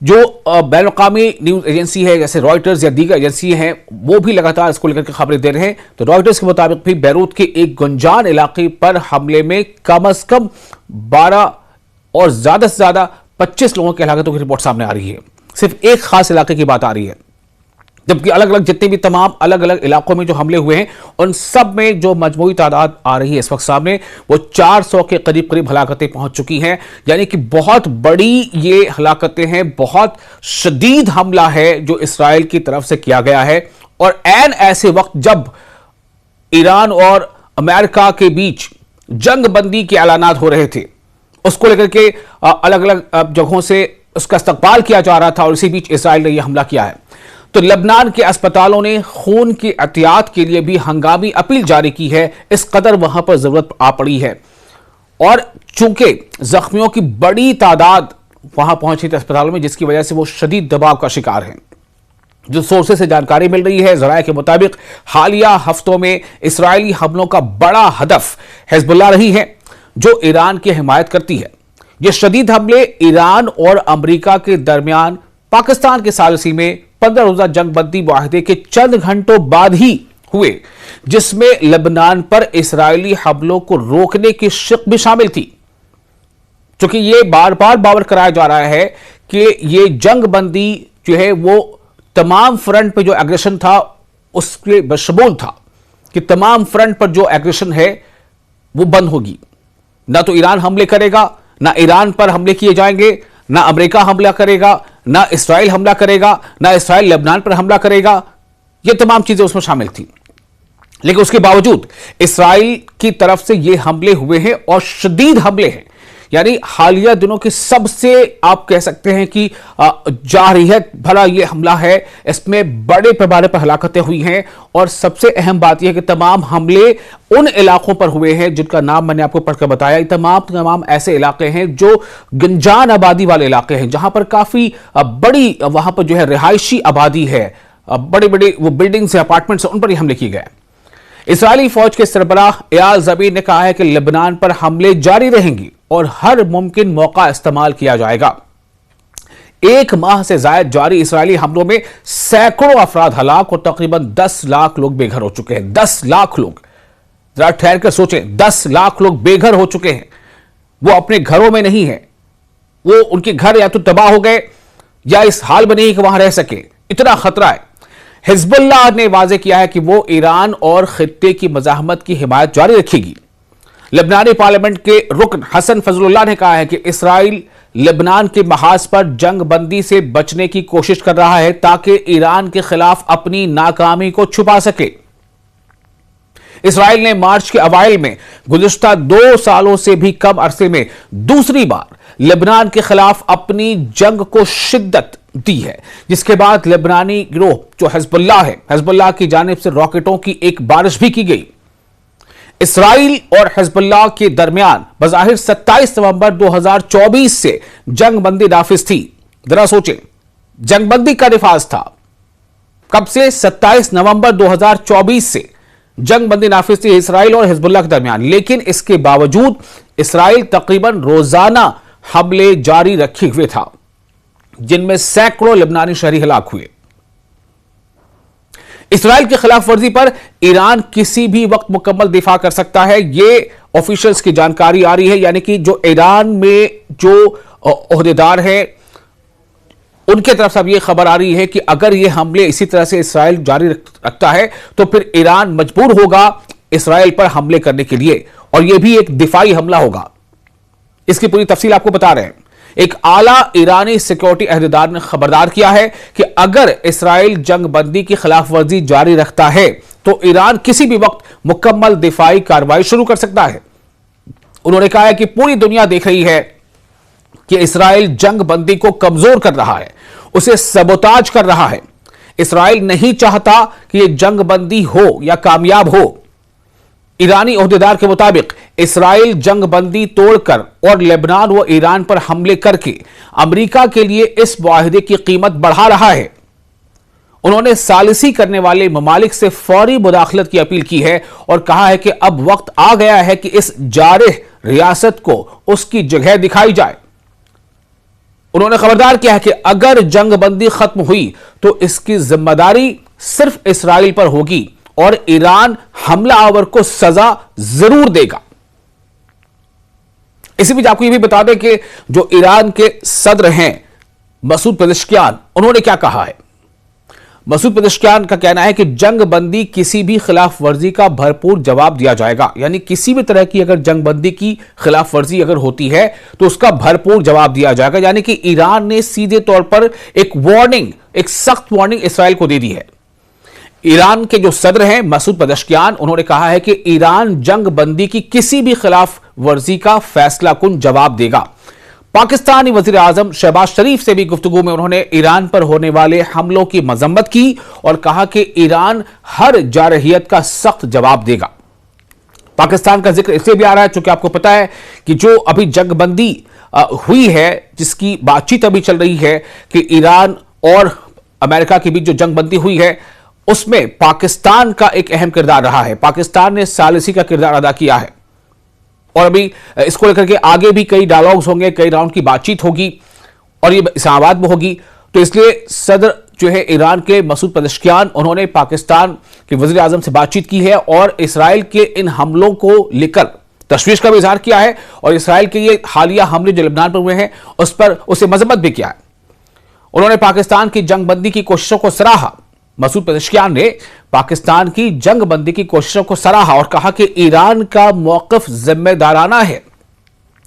جو بین الاقوامی news agency ہے جیسے رائٹرز یا دیگر ایجنسی ہیں وہ بھی لگاتار اس کو لے کر کے خبریں دے رہے ہیں. تو رائٹرز کے مطابق بھی بیروت کے ایک گنجان علاقے پر حملے میں کم از کم 12 اور زیادہ سے زیادہ 25 لوگوں کی ہلاکتوں کی رپورٹ سامنے آ رہی ہے. صرف ایک خاص علاقے کی بات آ رہی ہے، جبکہ الگ الگ جتنے بھی تمام الگ الگ علاقوں میں جو حملے ہوئے ہیں ان سب میں جو مجموعی تعداد آ رہی ہے اس وقت سامنے وہ 400 کے قریب ہلاکتیں پہنچ چکی ہیں. یعنی کہ بہت بڑی یہ ہلاکتیں ہیں، بہت شدید حملہ ہے جو اسرائیل کی طرف سے کیا گیا ہے. اور عین ایسے وقت جب ایران اور امریکہ کے بیچ جنگ بندی کے اعلانات ہو رہے تھے، اس کو لے کر کے الگ الگ جگہوں سے اس کا استقبال کیا جا رہا تھا، اور اسی بیچ اسرائیل نے یہ حملہ کیا ہے. تو لبنان کے اسپتالوں نے خون کی احتیاط کے لیے بھی ہنگامی اپیل جاری کی ہے، اس قدر وہاں پر ضرورت آ پڑی ہے. اور چونکہ زخمیوں کی بڑی تعداد وہاں پہنچی تھی اسپتالوں میں، جس کی وجہ سے وہ شدید دباؤ کا شکار ہیں. جو سورسز سے جانکاری مل رہی ہے، ذرائع کے مطابق حالیہ ہفتوں میں اسرائیلی حملوں کا بڑا ہدف حزب اللہ رہی ہے، جو ایران کی حمایت کرتی ہے. یہ شدید حملے ایران اور امریکہ کے درمیان پاکستان کے ثالثی میں 15 روزہ جنگ بندی معاہدے کے چند گھنٹوں بعد ہی ہوئے، جس میں لبنان پر اسرائیلی حملوں کو روکنے کی شق بھی شامل تھی. چونکہ یہ بار بار باور کرایا جا رہا ہے کہ یہ جنگ بندی جو ہے وہ تمام فرنٹ پہ جو ایگریشن تھا اس کے بشمول تھا کہ تمام فرنٹ پر جو ایگریشن ہے وہ بند ہوگی. نہ تو ایران حملے کرے گا، نہ ایران پر حملے کیے جائیں گے، نہ امریکہ حملہ کرے گا، نہ اسرائیل حملہ کرے گا، نہ اسرائیل لبنان پر حملہ کرے گا. یہ تمام چیزیں اس میں شامل تھیں. لیکن اس کے باوجود اسرائیل کی طرف سے یہ حملے ہوئے ہیں اور شدید حملے ہیں. یعنی حالیہ دنوں کے سب سے آپ کہہ سکتے ہیں کہ جارحیت بھرا یہ حملہ ہے. اس میں بڑے پیمانے پر ہلاکتیں ہوئی ہیں، اور سب سے اہم بات یہ ہے کہ تمام حملے ان علاقوں پر ہوئے ہیں جن کا نام میں نے آپ کو پڑھ کر بتایا. یہ تمام ایسے علاقے ہیں جو گنجان آبادی والے علاقے ہیں، جہاں پر کافی بڑی وہاں پر جو ہے رہائشی آبادی ہے، بڑے بڑے وہ بلڈنگز ہیں، اپارٹمنٹس ہیں، ان پر یہ حملے کیے گئے. اسرائیلی فوج کے سربراہ ایال زمیر نے کہا ہے کہ لبنان پر حملے جاری رہیں گی اور ہر ممکن موقع استعمال کیا جائے گا. ایک ماہ سے زائد جاری اسرائیلی حملوں میں سینکڑوں افراد ہلاک اور تقریباً 10 لاکھ لوگ بے گھر ہو چکے ہیں. 10 لاکھ لوگ، ذرا ٹھہر کر سوچیں، 10 لاکھ لوگ بے گھر ہو چکے ہیں. وہ اپنے گھروں میں نہیں ہیں، وہ ان کے گھر یا تو تباہ ہو گئے یا اس حال میں نہیں کہ وہاں رہ سکے. اتنا خطرہ ہے. حزب اللہ نے واضح کیا ہے کہ وہ ایران اور خطے کی مزاحمت کی حمایت جاری رکھے گی. لبنانی پارلیمنٹ کے رکن حسن فضل اللہ نے کہا ہے کہ اسرائیل لبنان کے محاذ پر جنگ بندی سے بچنے کی کوشش کر رہا ہے تاکہ ایران کے خلاف اپنی ناکامی کو چھپا سکے. اسرائیل نے مارچ کے اوائل میں گزشتہ 2 سالوں سے بھی کم عرصے میں دوسری بار لبنان کے خلاف اپنی جنگ کو شدت دی ہے، جس کے بعد لبنانی گروہ جو حزب اللہ ہے، حزب اللہ کی جانب سے راکٹوں کی ایک بارش بھی کی گئی. اسرائیل اور حزب اللہ کے درمیان بظاہر 27 نومبر 2024 سے جنگ بندی نافذ تھی. ذرا سوچیں، جنگ بندی کا نفاذ تھا کب سے؟ 27 نومبر 2024 سے جنگ بندی نافذ تھی اسرائیل اور حزب اللہ کے درمیان. لیکن اس کے باوجود اسرائیل تقریباً روزانہ حملے جاری رکھے ہوئے تھا، جن میں سینکڑوں لبنانی شہری ہلاک ہوئے. اسرائیل کی خلاف ورزی پر ایران کسی بھی وقت مکمل دفاع کر سکتا ہے، یہ آفیشلز کی جانکاری آ رہی ہے. یعنی کہ جو ایران میں جو عہدیدار ہیں ان کے طرف سے اب یہ خبر آ رہی ہے کہ اگر یہ حملے اسی طرح سے اسرائیل جاری رکھتا ہے تو پھر ایران مجبور ہوگا اسرائیل پر حملے کرنے کے لیے، اور یہ بھی ایک دفاعی حملہ ہوگا. اس کی پوری تفصیل آپ کو بتا رہے ہیں. ایک اعلیٰ ایرانی سیکیورٹی عہدیدار نے خبردار کیا ہے کہ اگر اسرائیل جنگ بندی کی خلاف ورزی جاری رکھتا ہے تو ایران کسی بھی وقت مکمل دفاعی کارروائی شروع کر سکتا ہے. انہوں نے کہا ہے کہ پوری دنیا دیکھ رہی ہے کہ اسرائیل جنگ بندی کو کمزور کر رہا ہے، اسے سبوتاج کر رہا ہے. اسرائیل نہیں چاہتا کہ یہ جنگ بندی ہو یا کامیاب ہو. ایرانی عہدیدار کے مطابق اسرائیل جنگ بندی توڑ کر اور لبنان و ایران پر حملے کر کے امریکہ کے لیے اس معاہدے کی قیمت بڑھا رہا ہے. انہوں نے ثالثی کرنے والے ممالک سے فوری مداخلت کی اپیل کی ہے اور کہا ہے کہ اب وقت آ گیا ہے کہ اس جارح ریاست کو اس کی جگہ دکھائی جائے. انہوں نے خبردار کیا ہے کہ اگر جنگ بندی ختم ہوئی تو اس کی ذمہ داری صرف اسرائیل پر ہوگی اور ایران حملہ آور کو سزا ضرور دے گا۔ اسی بیچ آپ کو یہ بھی بتا دیں کہ جو ایران کے صدر ہیں مسعود پزشکیان، انہوں نے کیا کہا ہے۔ مسعود پزشکیان کا کہنا ہے کہ جنگ بندی کسی بھی خلاف ورزی کا بھرپور جواب دیا جائے گا، یعنی کسی بھی طرح کی اگر جنگ بندی کی خلاف ورزی اگر ہوتی ہے تو اس کا بھرپور جواب دیا جائے گا، یعنی کہ ایران نے سیدھے طور پر ایک سخت وارننگ اسرائیل کو دے دی ہے۔ ایران کے جو صدر ہیں مسعود پزشکیان، انہوں نے کہا ہے کہ ایران جنگ بندی کی کسی بھی خلاف ورزی کا فیصلہ کن جواب دے گا۔ پاکستانی وزیر اعظم شہباز شریف سے بھی گفتگو میں انہوں نے ایران پر ہونے والے حملوں کی مذمت کی اور کہا کہ ایران ہر جارحیت کا سخت جواب دے گا۔ پاکستان کا ذکر اس لیے بھی آ رہا ہے چونکہ آپ کو پتا ہے کہ جو ابھی جنگ بندی ہوئی ہے، جس کی بات چیت ابھی چل رہی ہے کہ ایران اور امریکہ کے بیچ جو جنگ بندی ہوئی ہے اس میں پاکستان کا ایک اہم کردار رہا ہے، پاکستان نے ثالثی کا کردار ادا کیا ہے، اور ابھی اس کو لے کر کے آگے بھی کئی ڈائیلاگز ہوں گے، کئی راؤنڈ کی بات چیت ہوگی اور یہ اسلام آباد میں ہوگی۔ تو اس لیے صدر جو ہے ایران کے مسعود پزشکیان، انہوں نے پاکستان کے وزیر اعظم سے بات چیت کی ہے اور اسرائیل کے ان حملوں کو لے کر تشویش کا بھی اظہار کیا ہے، اور اسرائیل کے یہ حالیہ حملے جو لبنان پر ہوئے ہیں اس پر اسے مذمت بھی کیا ہے۔ انہوں نے پاکستان کی جنگ بندی کی کوششوں کو سراہا۔ مسعود پزشکیان نے پاکستان کی جنگ بندی کی کوششوں کو سراہا اور کہا کہ ایران کا موقف ذمہ دارانہ ہے،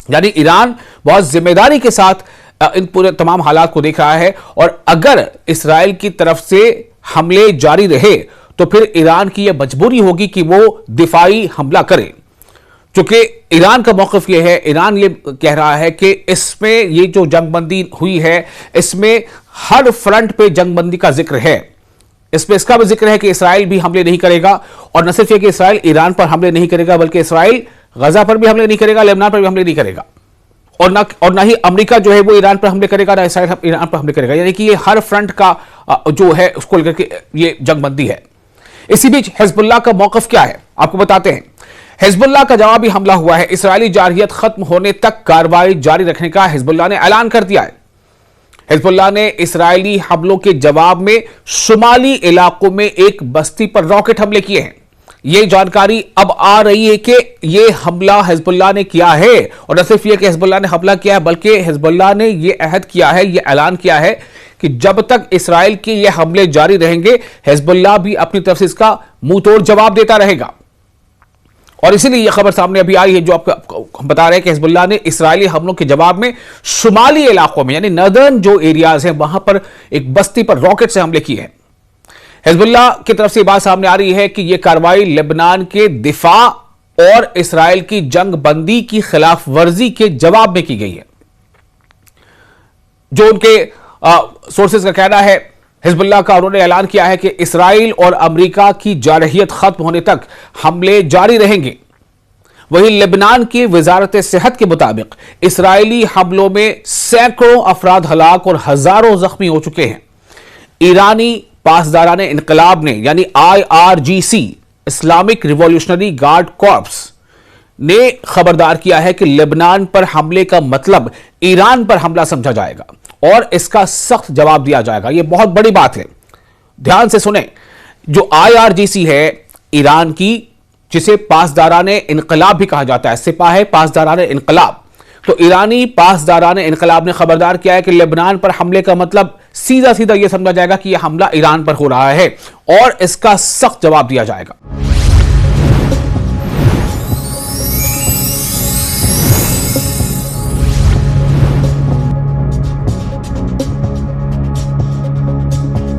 یعنی ایران بہت ذمہ داری کے ساتھ ان پورے تمام حالات کو دیکھ رہا ہے، اور اگر اسرائیل کی طرف سے حملے جاری رہے تو پھر ایران کی یہ مجبوری ہوگی کہ وہ دفاعی حملہ کرے۔ چونکہ ایران کا موقف یہ ہے، ایران یہ کہہ رہا ہے کہ اس میں یہ جو جنگ بندی ہوئی ہے اس میں ہر فرنٹ پہ جنگ بندی کا ذکر ہے، اس میں اس کا بھی ذکر ہے کہ اسرائیل بھی حملے نہیں کرے گا، اور نہ صرف یہ کہ اسرائیل ایران پر حملے نہیں کرے گا بلکہ اسرائیل غزہ پر بھی حملے نہیں کرے گا، لبنان پر بھی حملے نہیں کرے گا، اور نہ ہی امریکہ جو ہے وہ ایران پر حملے کرے گا، نہ اسرائیل ایران پر حملے کرے گا، یعنی کہ یہ ہر فرنٹ کا جو ہے اس کو لے کر کے یہ جنگ بندی ہے۔ اسی بیچ حزب اللہ کا موقف کیا ہے آپ کو بتاتے ہیں۔ حزب اللہ کا جوابی حملہ ہوا ہے، اسرائیلی جارحیت ختم ہونے تک کارروائی جاری رکھنے کا حزب اللہ نے اعلان کر دیا ہے۔ حزب اللہ نے اسرائیلی حملوں کے جواب میں شمالی علاقوں میں ایک بستی پر راکٹ حملے کیے ہیں۔ یہ جانکاری اب آ رہی ہے کہ یہ حملہ حزب اللہ نے کیا ہے، اور نہ صرف یہ کہ حزب اللہ نے حملہ کیا ہے بلکہ حزب اللہ نے یہ عہد کیا ہے، یہ اعلان کیا ہے کہ جب تک اسرائیل کے یہ حملے جاری رہیں گے حزب اللہ بھی اپنی طرف سے اس کا منہ توڑ جواب دیتا رہے گا۔ اور اسی لیے یہ خبر سامنے ابھی آئی ہے جو آپ کو ہم بتا رہے ہیں کہ حزب اللہ نے اسرائیلی حملوں کے جواب میں شمالی علاقوں میں یعنی نردرن جو ایریاز ہیں وہاں پر ایک بستی پر راکٹ سے حملے کیے ہیں۔ حزب اللہ کی طرف سے یہ بات سامنے آ رہی ہے کہ یہ کارروائی لبنان کے دفاع اور اسرائیل کی جنگ بندی کی خلاف ورزی کے جواب میں کی گئی ہے۔ جو ان کے سورسز کا کہنا ہے حزب اللہ کا، انہوں نے اعلان کیا ہے کہ اسرائیل اور امریکہ کی جارحیت ختم ہونے تک حملے جاری رہیں گے۔ وہی لبنان کی وزارت صحت کے مطابق اسرائیلی حملوں میں سینکڑوں افراد ہلاک اور ہزاروں زخمی ہو چکے ہیں۔ ایرانی پاسداران انقلاب نے یعنی IRGC Islamic revolutionary guard corps نے خبردار کیا ہے کہ لبنان پر حملے کا مطلب ایران پر حملہ سمجھا جائے گا اور اس کا سخت جواب دیا جائے گا۔ یہ بہت بڑی بات ہے، دھیان سے سنیں۔ جو IRGC ہے ایران کی، جسے پاسداران انقلاب بھی کہا جاتا ہے، سپاہ پاسداران انقلاب، تو ایرانی پاسداران انقلاب نے خبردار کیا ہے کہ لبنان پر حملے کا مطلب سیدھا یہ سمجھا جائے گا کہ یہ حملہ ایران پر ہو رہا ہے اور اس کا سخت جواب دیا جائے گا۔